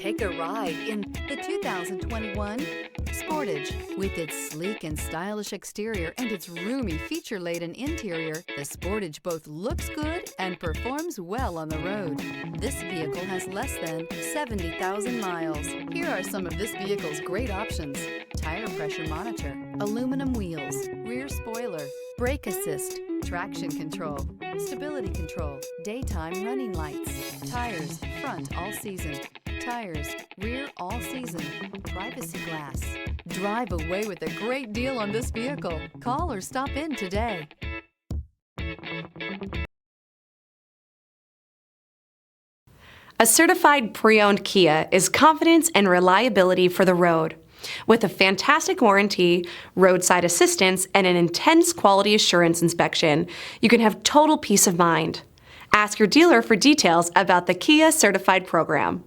Take a ride in the 2021 Sportage. With its sleek and stylish exterior and its roomy, feature-laden interior, the Sportage both looks good and performs well on the road. This vehicle has less than 70,000 miles. Here are some of this vehicle's great options: tire pressure monitor, aluminum wheels, rear spoiler, brake assist, traction control, stability control, daytime running lights, tires front all season, tires rear all season, privacy glass. Drive away with a great deal on this vehicle. Call or stop in today. A certified pre-owned Kia is confidence and reliability for the road. With a fantastic warranty, roadside assistance, and an intense quality assurance inspection, you can have total peace of mind. Ask your dealer for details about the Kia Certified program.